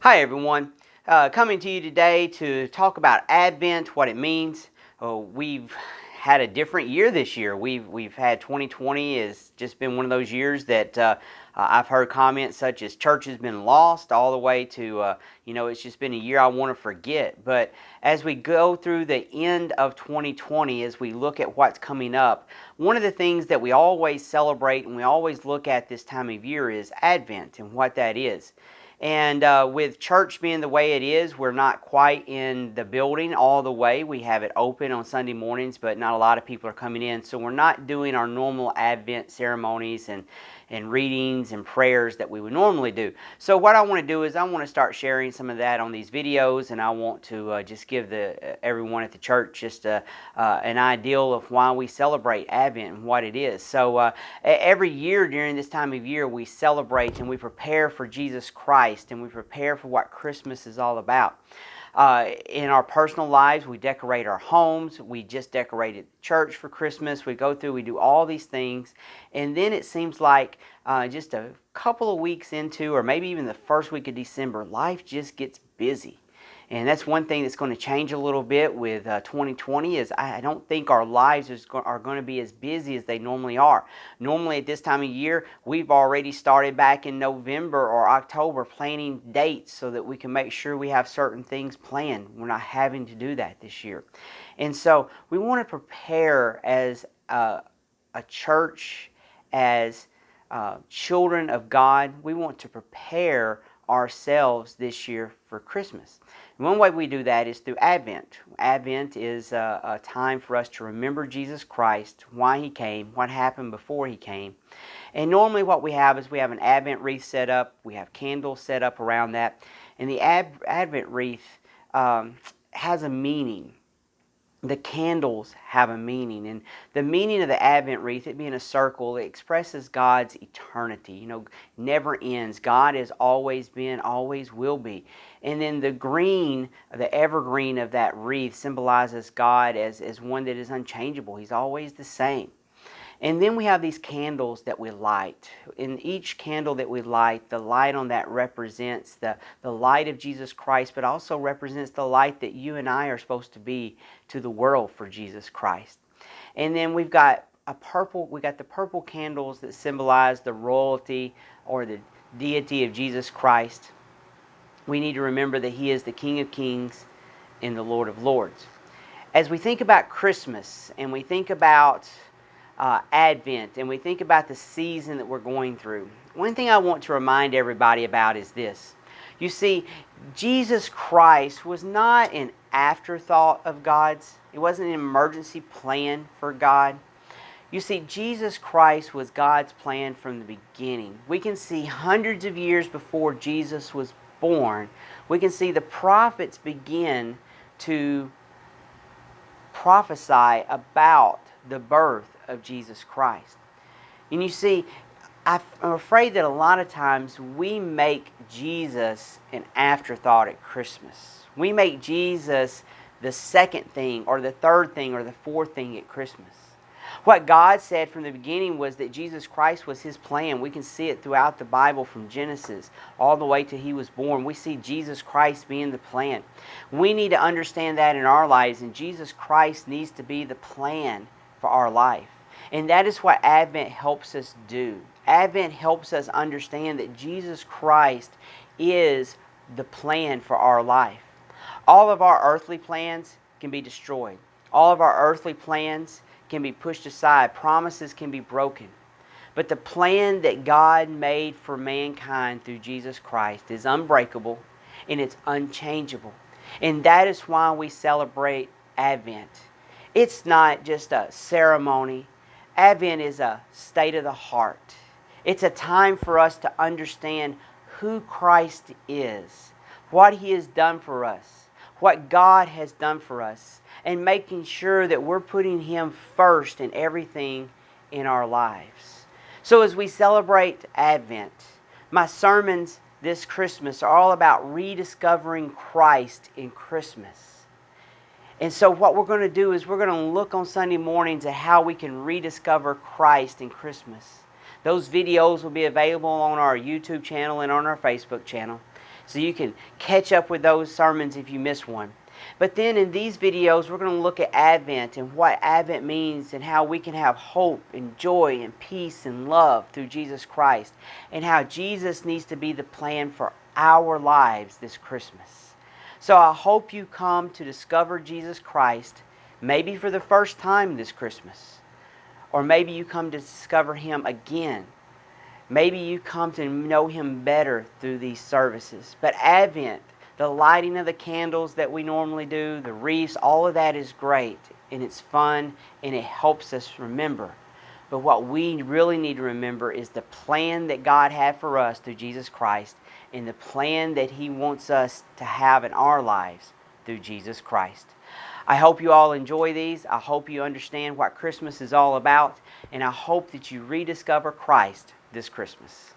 Hi everyone, coming to you today to talk about Advent, what it means. We've had a different year this year. We've had 2020 has just been one of those years that I've heard comments such as church has been lost, all the way to it's just been a year I want to forget. But as we go through the end of 2020, as we look at what's coming up, one of the things that we always celebrate and we always look at this time of year is Advent and what that is. And with church being the way it is, we're not quite in the building all the way. We have it open on Sunday mornings, but not a lot of people are coming in. So we're not doing our normal Advent ceremonies and readings and prayers that we would normally do. So what I want to do is I want to start sharing some of that on these videos, and I want to just give everyone at the church just an idea of why we celebrate Advent and what it is. So every year during this time of year, we celebrate and we prepare for Jesus Christ, and we prepare for what Christmas is all about. In our personal lives, we decorate our homes. We just decorated church for Christmas. We go through, we do all these things. And then it seems like just a couple of weeks into, or maybe even the first week of December, life just gets busy. And that's one thing that's going to change a little bit with 2020 is I don't think our lives are going to be as busy as they normally are. Normally at this time of year, we've already started back in November or October planning dates so that we can make sure we have certain things planned. We're not having to do that this year. And so we want to prepare as a church, as children of God. We want to prepare ourselves this year for Christmas. And one way we do that is through Advent. Advent is a time for us to remember Jesus Christ, why He came, what happened before He came. And normally what we have is we have an Advent wreath set up, we have candles set up around that, and the Advent wreath has a meaning. The candles have a meaning, and the meaning of the Advent wreath, it being a circle, it expresses God's eternity. Never ends. God has always been, always will be. And then the green, the evergreen of that wreath symbolizes God as one that is unchangeable. He's always the same. And then we have these candles that we light. In each candle that we light, the light on that represents the light of Jesus Christ, but also represents the light that you and I are supposed to be to the world for Jesus Christ. And then we've got the purple candles that symbolize the royalty or the deity of Jesus Christ. We need to remember that He is the King of Kings and the Lord of Lords. As we think about Christmas and we think about Advent and we think about the season that we're going through, one thing I want to remind everybody about is this. You see, Jesus Christ was not an afterthought of God's. It wasn't an emergency plan for God. You see, Jesus Christ was God's plan from the beginning. We can see hundreds of years before Jesus was born, we can see the prophets begin to prophesy about the birth of Jesus Christ. And you see, I'm afraid that a lot of times we make Jesus an afterthought at Christmas. We make Jesus the second thing or the third thing or the fourth thing at Christmas. What God said from the beginning was that Jesus Christ was His plan. We can see it throughout the Bible from Genesis all the way to He was born. We see Jesus Christ being the plan. We need to understand that in our lives, and Jesus Christ needs to be the plan for our life. And that is what Advent helps us do. Advent helps us understand that Jesus Christ is the plan for our life. All of our earthly plans can be destroyed. All of our earthly plans can be pushed aside. Promises can be broken. But the plan that God made for mankind through Jesus Christ is unbreakable and it's unchangeable. And that is why we celebrate Advent. It's not just a ceremony. Advent is a state of the heart. It's a time for us to understand who Christ is, what He has done for us, what God has done for us, and making sure that we're putting Him first in everything in our lives. So as we celebrate Advent, my sermons this Christmas are all about rediscovering Christ in Christmas. And so what we're going to do is we're going to look on Sunday mornings at how we can rediscover Christ in Christmas. Those videos will be available on our YouTube channel and on our Facebook channel. so you can catch up with those sermons if you miss one. But then in these videos, we're going to look at Advent and what Advent means and how we can have hope and joy and peace and love through Jesus Christ, and how Jesus needs to be the plan for our lives this Christmas. So I hope you come to discover Jesus Christ, maybe for the first time this Christmas, or maybe you come to discover Him again. Maybe you come to know Him better through these services. But Advent, the lighting of the candles that we normally do, the wreaths, all of that is great, and it's fun, and it helps us remember. But what we really need to remember is the plan that God had for us through Jesus Christ, and the plan that He wants us to have in our lives through Jesus Christ. I hope you all enjoy these. I hope you understand what Christmas is all about, and I hope that you rediscover Christ this Christmas.